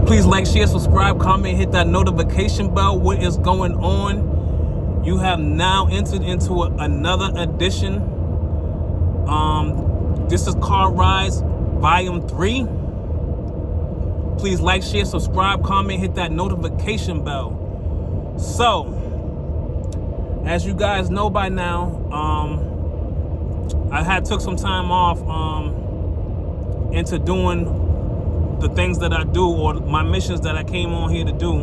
Please like, share, subscribe, comment, hit that notification bell. What is going on? You have now entered into another edition. This is Car Rides Volume 3. Please like, share, subscribe, comment, hit that notification bell. So, as you guys know by now, I took some time off into doing the things that I do, or my missions that I came on here to do.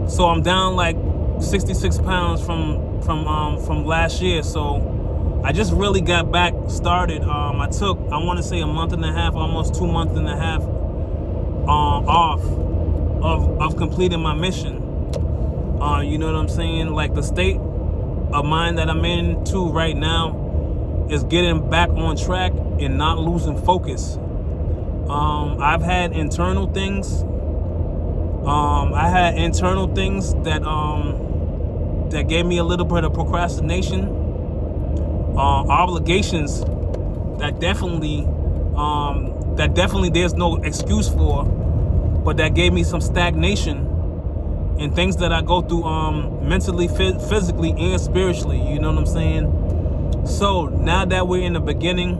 So I'm down like 66 pounds from last year. So I just really got back started. I took, I want to say, a month and a half, almost 2 months and a half off of completing my mission. You know what I'm saying? Like, the state of mind that I'm into right now is getting back on track and not losing focus. I've had internal things. I had internal things that that gave me a little bit of procrastination, obligations that definitely there's no excuse for, but that gave me some stagnation, and things that I go through mentally, physically, and spiritually. You know what I'm saying? So now that we're in the beginning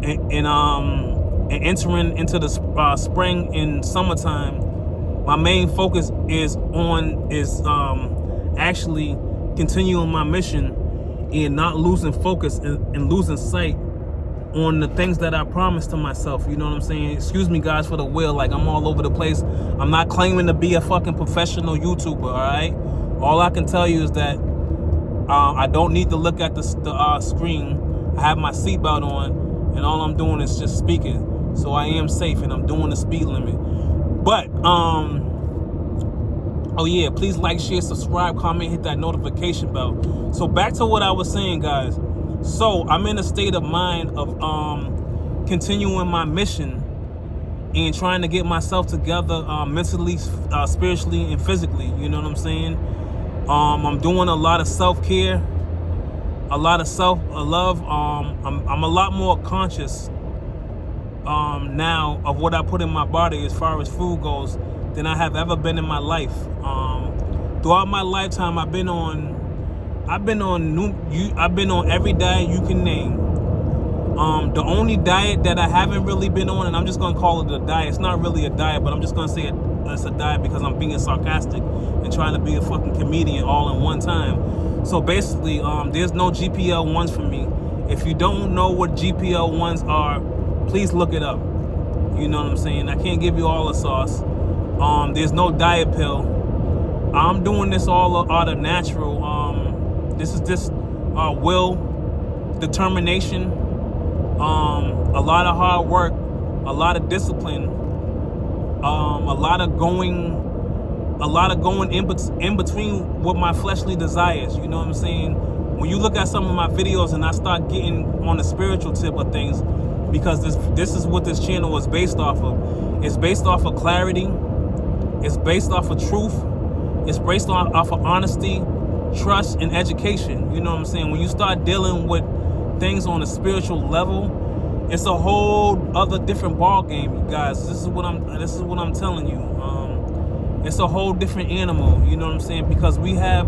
and entering into the spring and summertime, my main focus is actually continuing my mission and not losing focus and losing sight on the things that I promised to myself. You know what I'm saying? Excuse me, guys, for the wheel. Like, I'm all over the place. I'm not claiming to be a fucking professional YouTuber, all right? All I can tell you is that I don't need to look at the screen. I have my seatbelt on, and all I'm doing is just speaking. So I am safe, and I'm doing the speed limit. But, oh yeah, please like, share, subscribe, comment, hit that notification bell. So back to what I was saying, guys. So I'm in a state of mind of continuing my mission and trying to get myself together mentally, spiritually, and physically. You know what I'm saying? I'm doing a lot of self-care, a lot of self-love. I'm a lot more conscious now of what I put in my body as far as food goes than I have ever been in my life. Throughout my lifetime, I've been on every diet you can name. The only diet that I haven't really been on, and I'm just gonna call it a diet. It's not really a diet, but I'm just gonna say it's a diet because I'm being sarcastic and trying to be a fucking comedian all in one time. So basically, there's no GPL-1s for me. If you don't know what GPL-1s are, please look it up. You know what I'm saying? I can't give you all the sauce. There's no diet pill. I'm doing this all out of natural. This is just will, determination, a lot of hard work, a lot of discipline, a lot of going in between with my fleshly desires. You know what I'm saying? When you look at some of my videos and I start getting on the spiritual tip of things, because this is what this channel is based off of. It's based off of clarity. It's based off of truth. It's based off of honesty, trust, and education. You know what I'm saying? When you start dealing with things on a spiritual level, it's a whole other different ball game, you guys. This is what I'm telling you. It's a whole different animal. You know what I'm saying? Because we have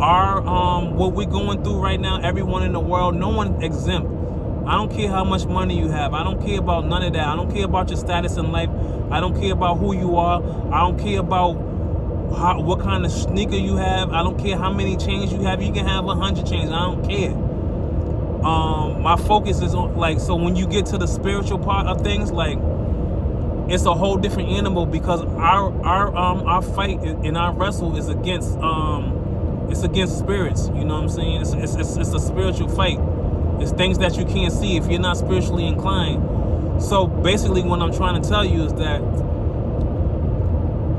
our what we're going through right now. Everyone in the world, no one exempt. I don't care how much money you have. I don't care about none of that. I don't care about your status in life. I don't care about who you are. I don't care about what kind of sneaker you have. I don't care how many chains you have. You can have 100 chains. I don't care. My focus is on, like, so when you get to the spiritual part of things, like, it's a whole different animal, because our fight and our wrestle is against spirits. You know what I'm saying? It's a spiritual fight. It's things that you can't see if you're not spiritually inclined. So basically, what I'm trying to tell you is that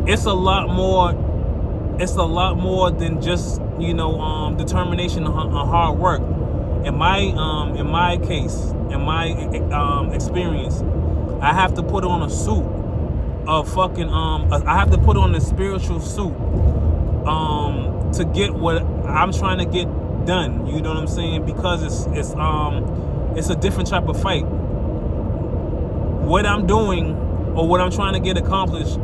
it's a lot more than just, you know, determination and hard work. In my case, in my experience, I have to put on a suit of fucking I have to put on a spiritual suit to get what I'm trying to get done. You know what I'm saying? Because it's a different type of fight. what I'm doing or what I'm trying to get accomplished,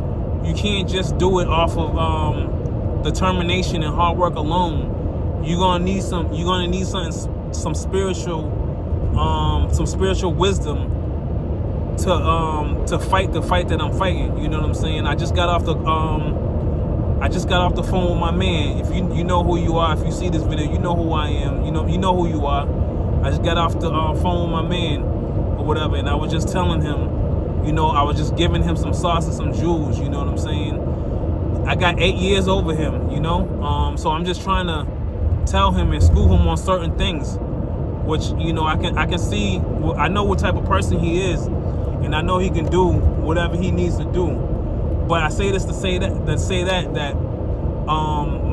you can't just do it off of determination and hard work alone. You're gonna need some spiritual wisdom to fight the fight that I'm fighting. You know what I'm saying? I just got off the phone with my man. If you know who you are, if you see this video, you know who I am. You know who you are. I just got off the phone with my man or whatever, and I was just telling him, I was just giving him some sauce and some jewels. You know what I'm saying? I got 8 years over him. So I'm just trying to tell him and school him on certain things, which I can see. I know what type of person he is, and I know he can do whatever he needs to do. But I say this to say that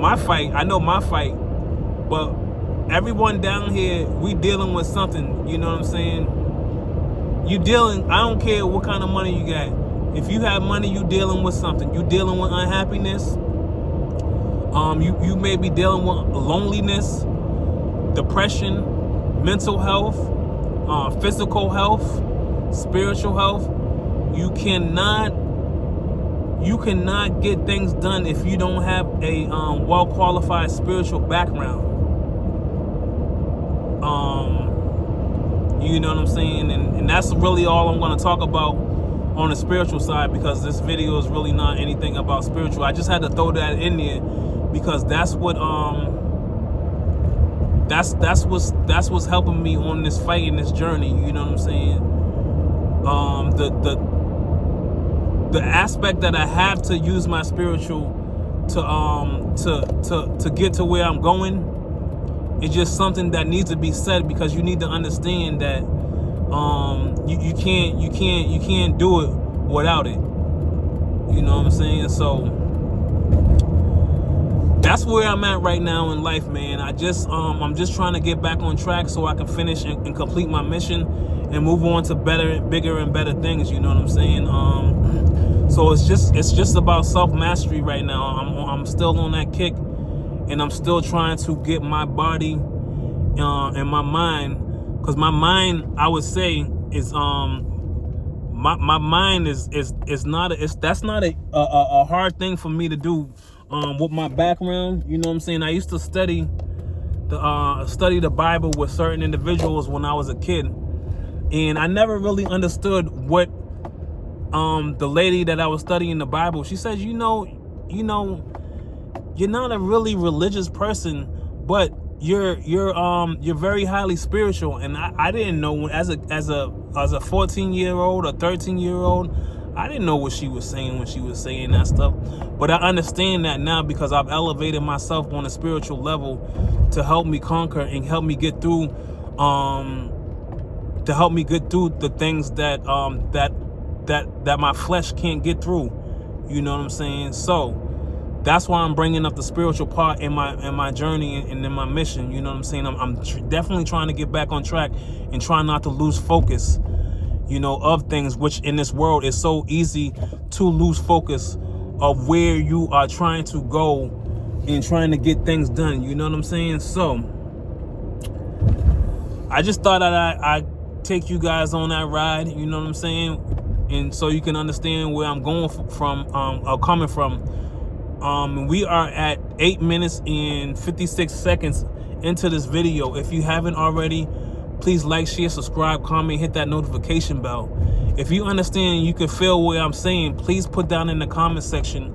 my fight, I know my fight, but everyone down here, we dealing with something. You know what I'm saying? I don't care what kind of money you got. If you have money, you dealing with something. You dealing with unhappiness. You may be dealing with loneliness, depression, mental health, physical health, spiritual health. You cannot get things done if you don't have a well-qualified spiritual background. You know what I'm saying? And that's really all I'm going to talk about on the spiritual side, because this video is really not anything about spiritual. I just had to throw that in there because that's what that's what's helping me on this fight and this journey. You know what I'm saying? The aspect that I have to use my spiritual to get to where I'm going, it's just something that needs to be said, because you need to understand that you can't do it without it. You know what I'm saying? So that's where I'm at right now in life, man. I'm just trying to get back on track so I can finish and complete my mission and move on to better, bigger, and better things. You know what I'm saying? So it's just about self-mastery right now. I'm still on that kick, and I'm still trying to get my body and my mind, because my mind, I would say, is my mind is not that's not a hard thing for me to do with my background. You know what I'm saying? I used to study the Bible with certain individuals when I was a kid, and I never really understood what the lady that I was studying the Bible, she says, you're not a really religious person, but you're very highly spiritual. And I didn't know, as a 14-year-old or 13-year-old, I didn't know what she was saying when she was saying that stuff. But I understand that now, because I've elevated myself on a spiritual level to help me conquer and help me get through the things that my flesh can't get through. You know what I'm saying? So that's why I'm bringing up the spiritual part in my journey and in my mission. You know what I'm saying? I'm definitely trying to get back on track and trying not to lose focus, of things, which in this world is so easy to lose focus of where you are trying to go and trying to get things done. You know what I'm saying? So I just thought I'd take you guys on that ride. You know what I'm saying? And so you can understand where I'm going from, or coming from. We are at 8 minutes and 56 seconds into this video. If you haven't already, please like, share, subscribe, comment, hit that notification bell. If you understand, you can feel what I'm saying, please put down in the comment section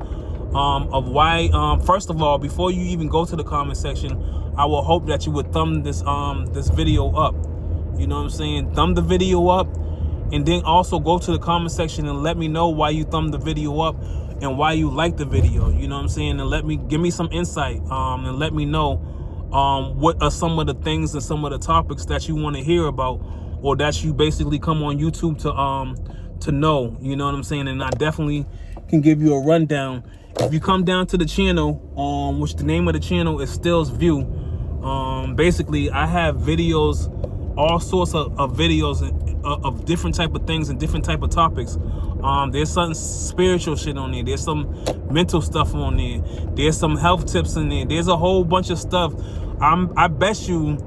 of why. First of all, before you even go to the comment section, I will hope that you would thumb this video up. You know what I'm saying? Thumb the video up. And then also go to the comment section and let me know why you thumbed the video up and why you like the video. You know what I'm saying? And give me some insight, and let me know what are some of the things and some of the topics that you want to hear about, or that you basically come on YouTube to know. You know what I'm saying? And I definitely can give you a rundown. If you come down to the channel, which the name of the channel is Stills View, basically I have videos, all sorts of videos of different type of things and different type of topics. There's some spiritual shit on there. There's some mental stuff on there. There's some health tips in there. There's a whole bunch of stuff. I bet you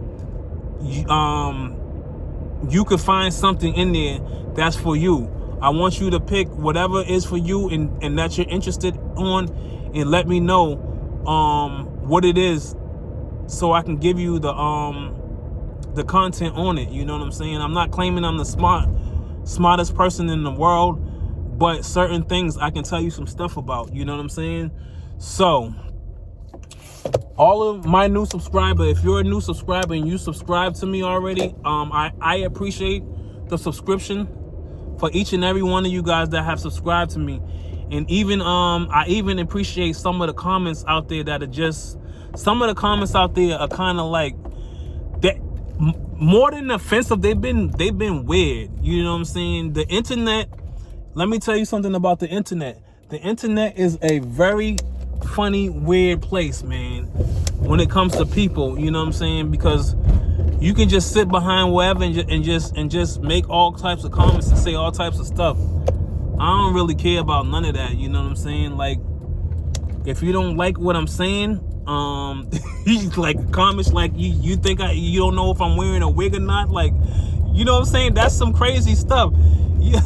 could find something in there that's for you. I want you to pick whatever is for you and that you're interested on, and let me know what it is, so I can give you the content on it. You know what I'm saying? I'm not claiming I'm the smartest person in the world, but certain things I can tell you some stuff about. You know what I'm saying? So all of my new subscriber, if you're a new subscriber and you subscribe to me already, I appreciate the subscription for each and every one of you guys that have subscribed to me. And even I even appreciate some of the comments out there that are just, some of the comments out there are kind of like that, more than offensive. They've been weird. You know what I'm saying? The internet, let me tell you something about the internet. The internet is a very funny, weird place, man, when it comes to people. You know what I'm saying? Because you can just sit behind wherever and just make all types of comments and say all types of stuff. I don't really care about none of that. You know what I'm saying? Like, if you don't like what I'm saying, like comments like you think you don't know if I'm wearing a wig or not. Like, you know what I'm saying? That's some crazy stuff. Yeah.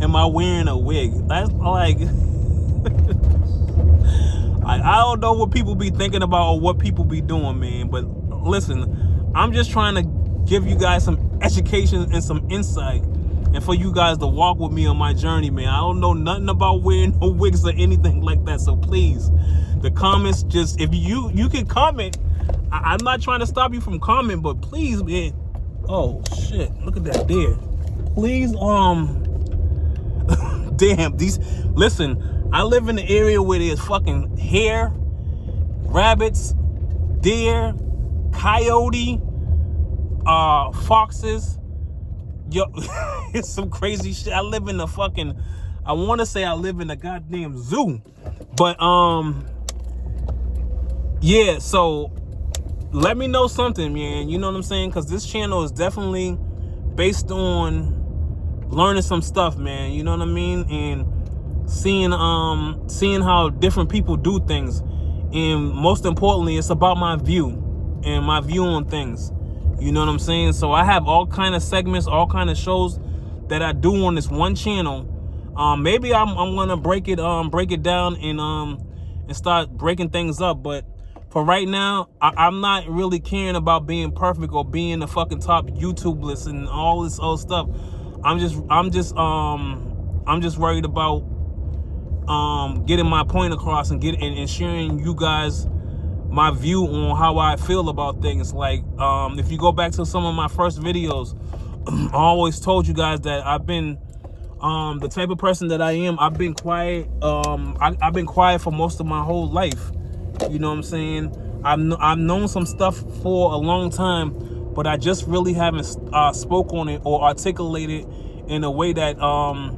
Am I wearing a wig? That's like I don't know what people be thinking about or what people be doing, man. But listen, I'm just trying to give you guys some education and some insight, and for you guys to walk with me on my journey, man. I don't know nothing about wearing no wigs or anything like that. So please, the comments, just, if you can comment. I'm not trying to stop you from commenting, but please, man. Oh shit, look at that there. Please, damn, listen, I live in an area where there's fucking hare, rabbits, deer, coyote, foxes. Yo, it's some crazy shit. I live in a fucking, I want to say I live in a goddamn zoo. But, yeah, so let me know something, man. You know what I'm saying? Because this channel is definitely based on learning some stuff, man. You know what I mean? And seeing how different people do things. And most importantly, it's about my view and my view on things. You know what I'm saying? So I have all kind of segments, all kind of shows that I do on this one channel. Maybe I'm gonna break it down and start breaking things up. But for right now, I'm not really caring about being perfect or being the fucking top YouTube list and all this old stuff. I'm just worried about getting my point across and sharing you guys my view on how I feel about things. Like, if you go back to some of my first videos, I always told you guys that I've been the type of person that I am. I've been quiet. I've been quiet for most of my whole life. You know what I'm saying? I've known some stuff for a long time, but I just really haven't spoke on it or articulated in a way that I'm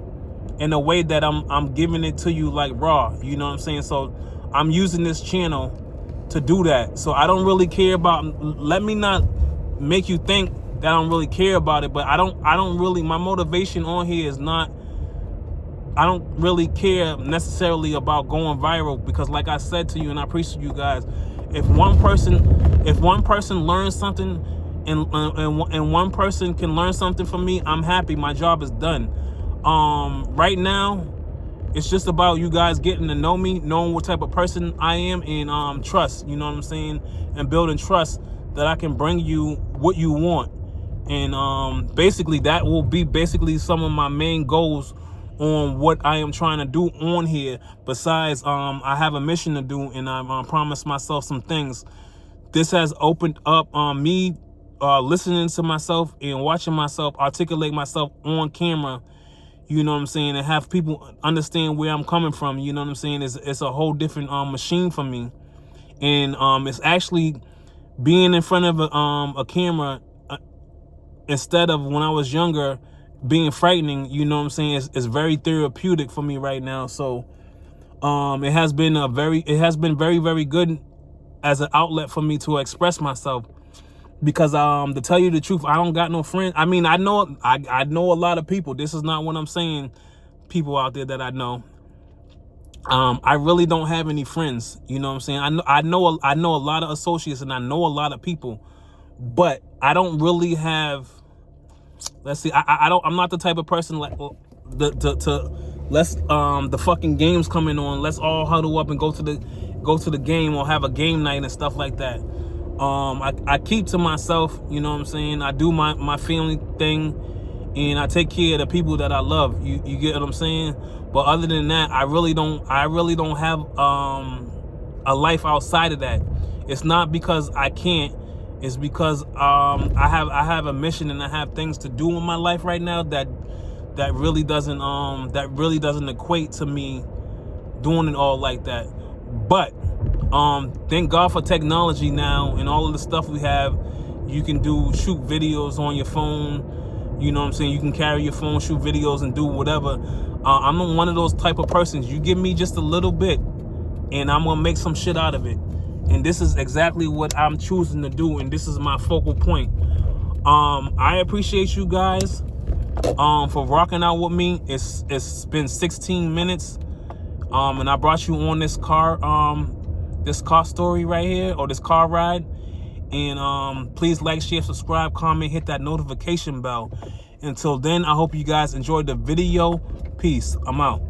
giving it to you like raw. You know what I'm saying? So I'm using this channel to do that. So I don't really care about, let me not make you think that I don't really care about it, but I don't really, my motivation on here is not, I don't really care necessarily about going viral, because like I said to you, and I appreciate you guys, if one person learns something and one person can learn something from me, I'm happy. My job is done. Right now, it's just about you guys getting to know me, knowing what type of person I am, and trust, you know what I'm saying? And building trust that I can bring you what you want. And basically that will be basically some of my main goals on what I am trying to do on here. Besides, I have a mission to do, and I promised myself some things. This has opened up me listening to myself and watching myself articulate myself on camera. You know what I'm saying? And have people understand where I'm coming from. You know what I'm saying? It's a whole different machine for me. And it's actually being in front of a camera instead of when I was younger being frightening. You know what I'm saying? It's very therapeutic for me right now. So it has been very, very good as an outlet for me to express myself. Because to tell you the truth, I don't got no friends. I mean, I know a lot of people. This is not what I'm saying, people out there that I know. I really don't have any friends. You know what I'm saying? I know a lot of associates, and I know a lot of people, but I don't really have let's see. I'm not the type of person like let's the fucking game's coming on. Let's all huddle up and go to the game or have a game night and stuff like that. I keep to myself, you know what I'm saying? I do my family thing, and I take care of the people that I love. You get what I'm saying? But other than that, I really don't have a life outside of that. It's not because I can't. It's because I have a mission and I have things to do in my life right now that really doesn't equate to me doing it all like that. But thank God for technology now and all of the stuff we have. You can shoot videos on your phone. You know what I'm saying? You can carry your phone, shoot videos, and do whatever. I'm one of those type of persons. You give me just a little bit, and I'm gonna make some shit out of it. And this is exactly what I'm choosing to do, and this is my focal point. I appreciate you guys for rocking out with me. It's been 16 minutes, and I brought you on this car story right here, or this car ride. And please like, share, subscribe, comment, hit that notification bell. Until then, I hope you guys enjoyed the video. Peace. I'm out.